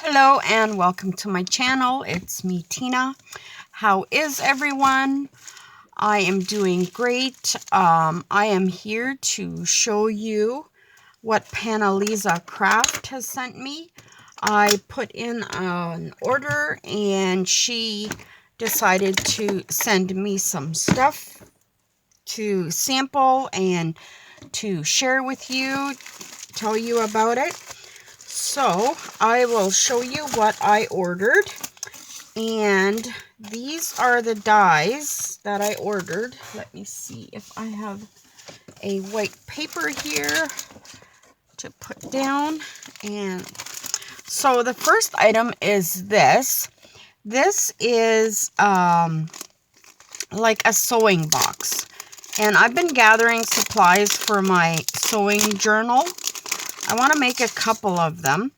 Hello and welcome to my channel. It's me, Tina. How is everyone? I am doing great. I am here to show you what PANALISA CRAFT has sent me. I put in an order and she decided to send me some stuff to sample and to share with you, tell you about it. So I will show you what I ordered, and these are the dies that I ordered. Let me see if I have a white paper here to put down. And so the first item is this. This is like a sewing box, and I've been gathering supplies for my sewing journal. I want to make a couple of them.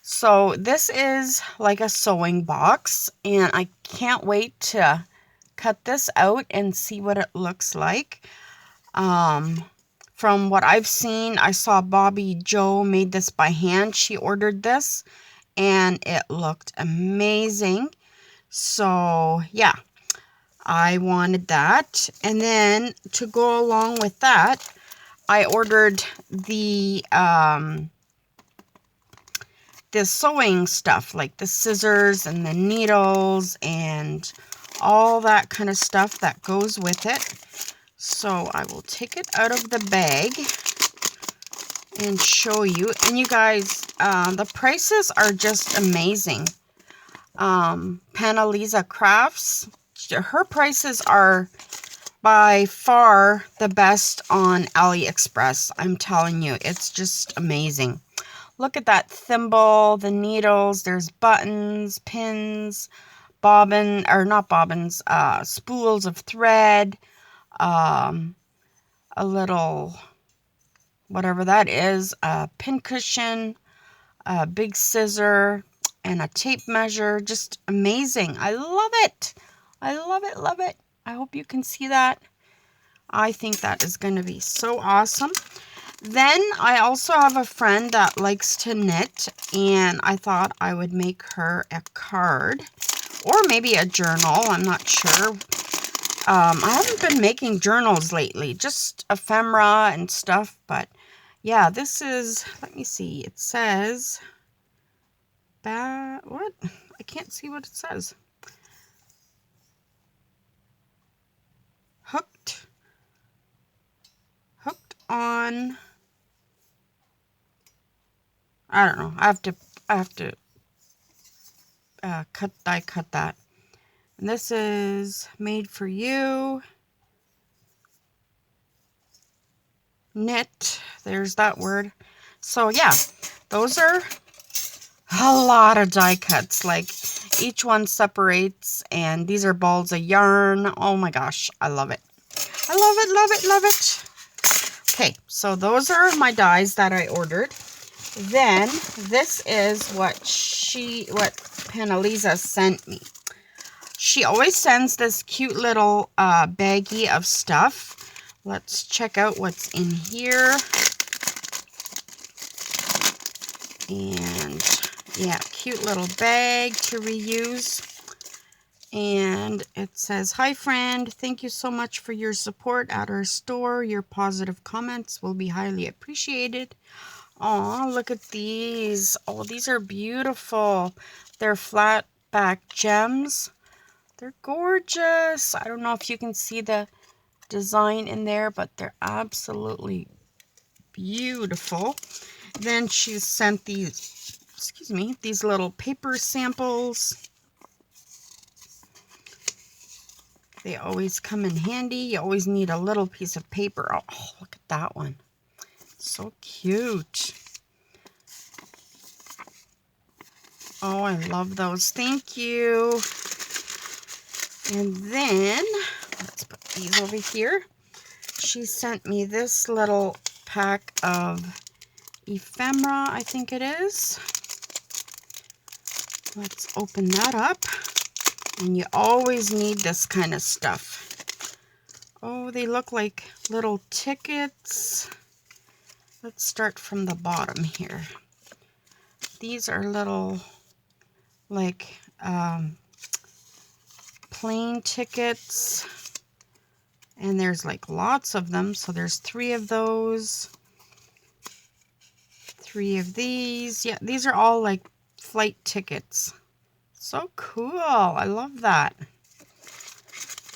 So this is like a sewing box, and I can't wait to cut this out and see what it looks like. From what I've seen, I saw Bobby Joe made this by hand. She ordered this and it looked amazing. So yeah, I wanted that. And then to go along with that, I ordered the sewing stuff, like the scissors and the needles and all that kind of stuff that goes with it. So I will take it out of the bag and show you. And you guys, the prices are just amazing. PANALISA Crafts, her prices are by far the best on AliExpress. I'm telling you, it's just amazing. Look at that thimble, the needles, there's buttons, pins, not bobbins, spools of thread, a little, whatever that is, a pin cushion, a big scissor, and a tape measure. Just amazing. I love it. I love it, love it. I hope you can see that. I think that is going to be so awesome. Then I also have a friend that likes to knit, and I thought I would make her a card or maybe a journal. I'm not sure. I haven't been making journals lately, just ephemera and stuff. But yeah, this is, let me see. It says, what? I can't see what it says. Hooked on. I don't know. I have to die cut that. And this is made for you. Knit. There's that word. So yeah, those are a lot of die cuts. Like each one separates, and these are balls of yarn. Oh my gosh, I love it. I love it, love it, love it. Okay, so those are my dies that I ordered. Then this is what PANALISA sent me. She always sends this cute little baggie of stuff. Let's check out what's in here. And yeah, cute little bag to reuse. And it says, "Hi friend, thank you so much for your support at our store. Your positive comments will be highly appreciated." Oh, look at these. Oh, these are beautiful. They're flat back gems. They're gorgeous. I don't know if you can see the design in there, but they're absolutely beautiful. Then she sent these, these little paper samples. They always come in handy. You always need a little piece of paper. Oh, look at that one. So cute. Oh, I love those. Thank you. And then, let's put these over here. She sent me this little pack of ephemera, I think it is. Let's open that up. And you always need this kind of stuff. Oh, they look like little tickets. Let's start from the bottom here. These are little like plane tickets. And there's like lots of them. So there's 3 of those. 3 of these. Yeah, these are all like flight tickets. So cool. I love that.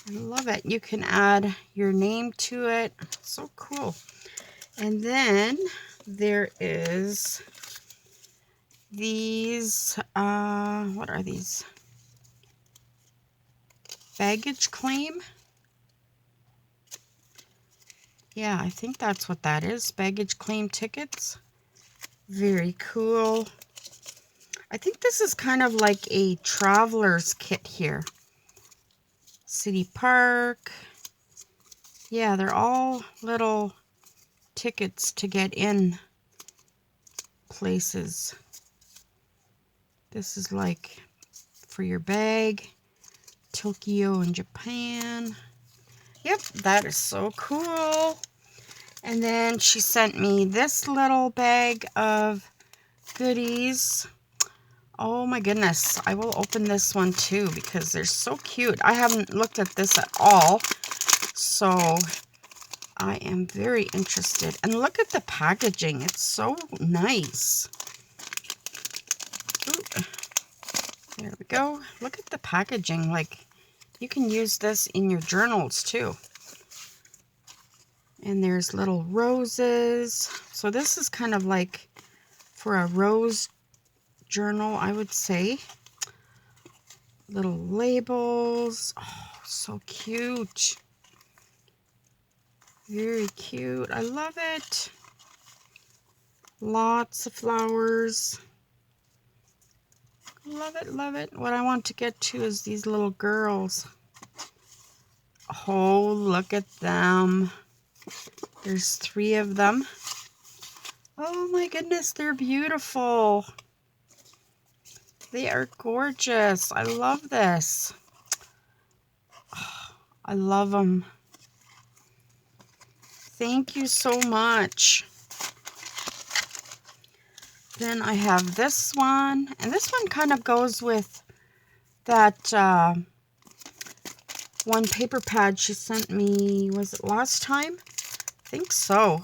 I love it. You can add your name to it. So cool. And then there is these, what are these? Baggage claim. Yeah, I think that's what that is. Baggage claim tickets. Very cool. I think this is kind of like a traveler's kit here. City Park. Yeah, they're all little tickets to get in places. This is like for your bag. Tokyo in Japan. Yep, that is so cool. And then she sent me this little bag of goodies. Oh my goodness, I will open this one too because they're so cute. I haven't looked at this at all, so I am very interested. And look at the packaging, it's so nice. Ooh, there we go. Look at the packaging, like you can use this in your journals too. And there's little roses. So this is kind of like for a rose journal, I would say. Little labels. Oh, so cute. Very cute. I love it. Lots of flowers. Love it, love it. What I want to get to is these little girls. Oh, look at them. There's 3 of them. Oh my goodness, they're beautiful. They are gorgeous. I love this. Oh, I love them. Thank you so much. Then I have this one. And this one kind of goes with that one paper pad she sent me. Was it last time? I think so.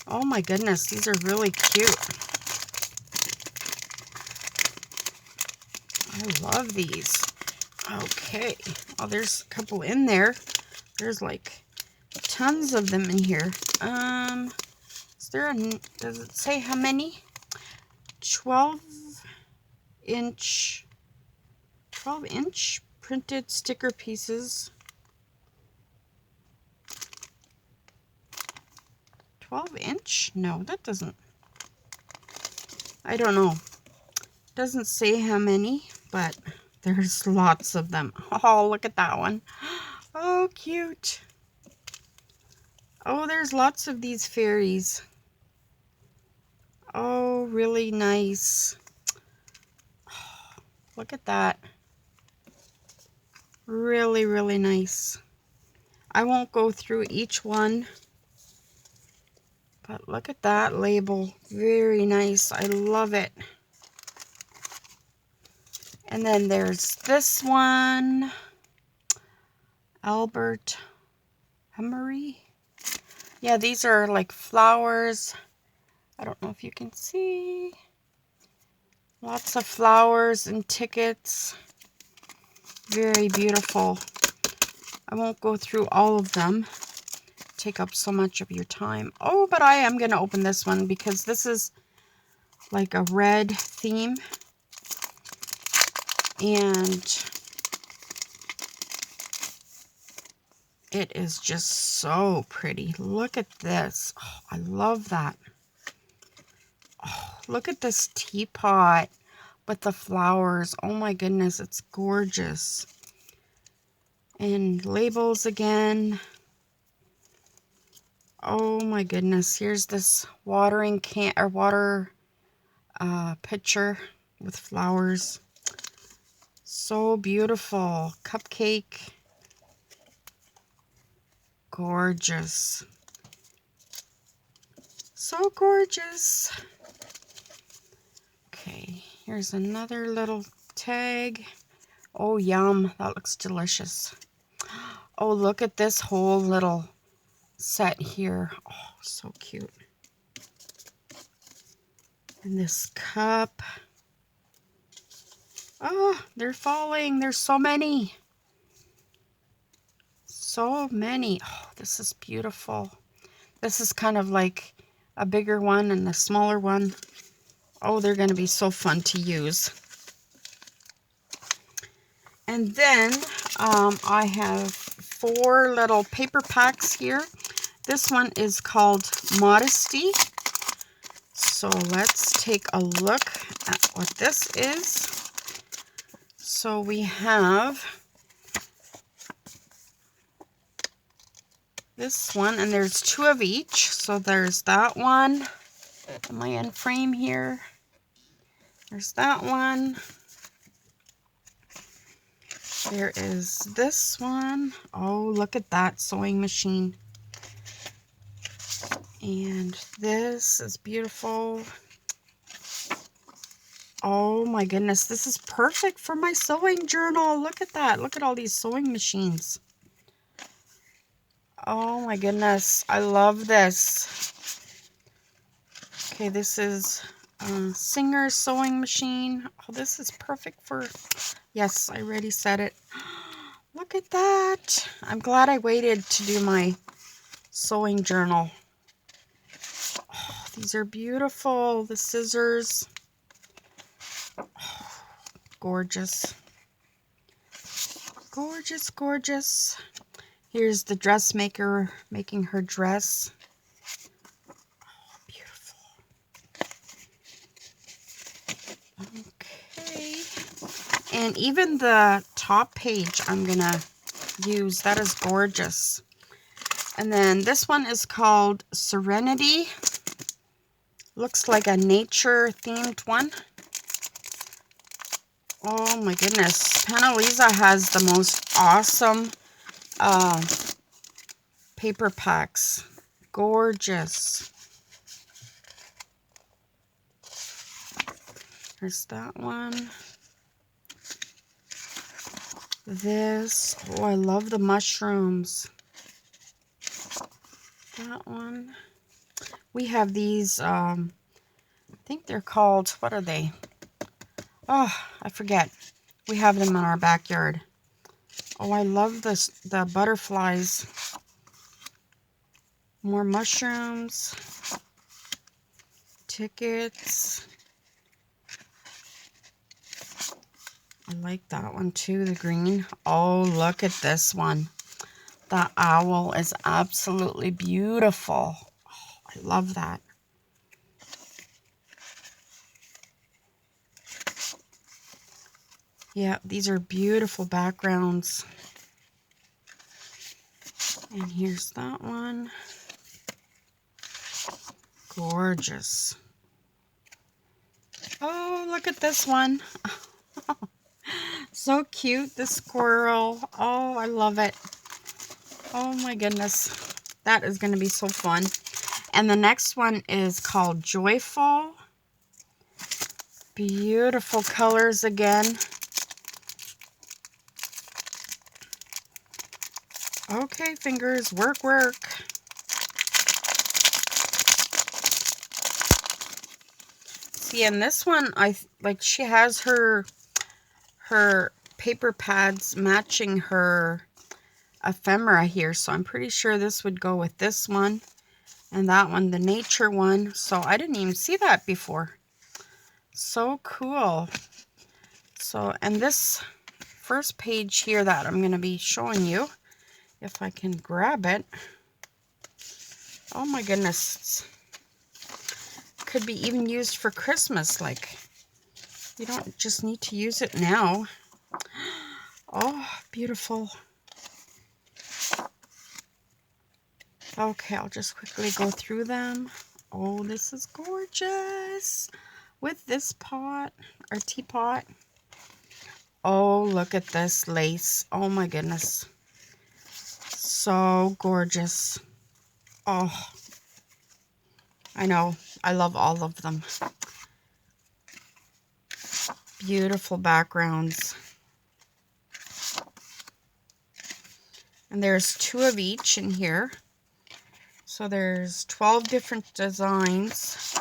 Oh my goodness, these are really cute. I love these. Okay. Oh, there's a couple in there. There's like tons of them in here. Is there a, does it say how many? 12 inch printed sticker pieces. 12 inch? No, that doesn't. I don't know. Doesn't say how many, but there's lots of them. Oh, look at that one. Oh, cute. Oh, there's lots of these fairies. Oh, really nice. Oh, look at that. Really, really nice. I won't go through each one, but look at that label. Very nice. I love it. And then there's this one. Albert Emery. Yeah, these are like flowers. I don't know if you can see. Lots of flowers and tickets. Very beautiful. I won't go through all of them. Take up so much of your time. Oh, but I am going to open this one because this is like a red theme. And it is just so pretty. Look at this. Oh, I love that. Oh, look at this teapot with the flowers. Oh my goodness, it's gorgeous. And labels again. Oh my goodness, here's this watering can or water pitcher with flowers. So beautiful. Cupcake. Gorgeous. So gorgeous. Okay, here's another little tag. Oh, yum. That looks delicious. Oh, look at this whole little set here. Oh, so cute. And this cup. Oh, they're falling. There's so many. So many. Oh, this is beautiful. This is kind of like a bigger one and a smaller one. Oh, they're going to be so fun to use. And then I have 4 little paper packs here. This one is called Modesty. So let's take a look at what this is. So we have this one, and there's 2 of each. So there's that one. Am I in frame here? There's that one. There is this one. Oh, look at that sewing machine. And this is beautiful. Oh my goodness, this is perfect for my sewing journal. Look at that. Look at all these sewing machines. Oh my goodness, I love this. Okay, this is a Singer sewing machine. Oh, this is perfect for, yes, I already said it. Look at that. I'm glad I waited to do my sewing journal. Oh, these are beautiful. The scissors. Oh, gorgeous. Gorgeous, gorgeous. Here's the dressmaker making her dress. Oh, beautiful. Okay. And even the top page I'm going to use. That is gorgeous. And then this one is called Serenity. Looks like a nature themed one. Oh my goodness. PANALISA has the most awesome paper packs. Gorgeous. There's that one. This. Oh, I love the mushrooms. That one. We have these, I think they're called, what are they? Oh, I forget. We have them in our backyard. Oh, I love this, the butterflies. More mushrooms. Tickets. I like that one too, the green. Oh, look at this one. The owl is absolutely beautiful. Oh, I love that. Yeah, these are beautiful backgrounds. And here's that one. Gorgeous. Oh, look at this one. So cute, the squirrel. Oh, I love it. Oh my goodness. That is going to be so fun. And the next one is called Joyful. Beautiful colors again. Okay, fingers, work, work. See, and this one, she has her paper pads matching her ephemera here, so I'm pretty sure this would go with this one and that one, the nature one. So I didn't even see that before. So cool. So, and this first page here that I'm going to be showing you, if I can grab it. Oh my goodness. Could be even used for Christmas. Like, you don't just need to use it now. Oh, beautiful. Okay, I'll just quickly go through them. Oh, this is gorgeous. With this pot, or teapot. Oh, look at this lace. Oh my goodness. So gorgeous. Oh, I know. I love all of them. Beautiful backgrounds. And there's 2 of each in here. So there's 12 different designs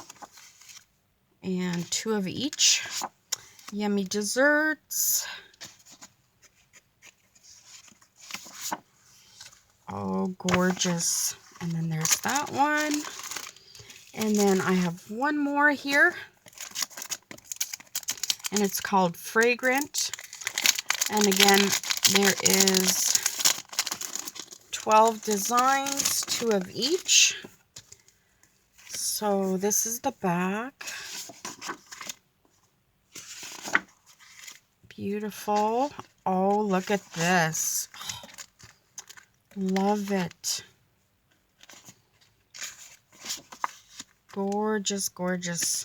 and 2 of each. Yummy desserts. Oh, gorgeous. And then there's that one. And then I have one more here. And it's called Fragrant. And again, there is 12 designs, 2 of each. So this is the back. Beautiful. Oh, look at this. Love it. Gorgeous, gorgeous.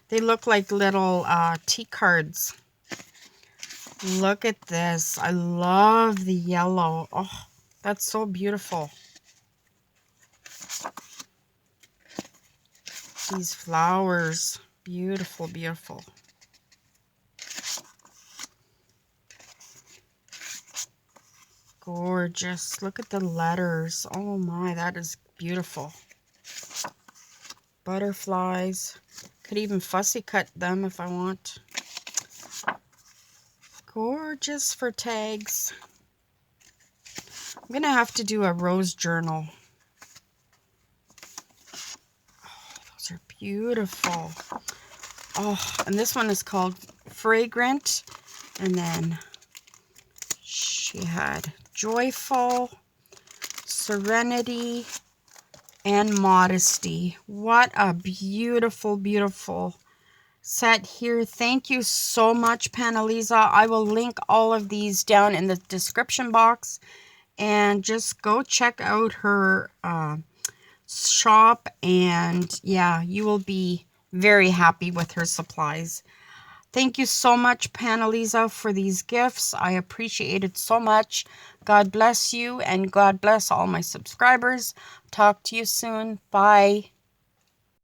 They look like little tea cards. Look at this. I love the yellow. Oh, that's so beautiful. These flowers. Beautiful, beautiful. Gorgeous. Look at the letters. Oh my, that is beautiful. Butterflies. Could even fussy cut them if I want. Gorgeous for tags. I'm going to have to do a rose journal. Oh, those are beautiful. Oh, and this one is called Fragrant. And then she had Joyful, Serenity, and Modesty. What a beautiful, beautiful set here. Thank you so much, Panalisa. I will link all of these down in the description box. And just go check out her shop. And yeah, you will be very happy with her supplies. Thank you so much, Panalisa, for these gifts. I appreciate it so much. God bless you, and God bless all my subscribers. Talk to you soon. Bye.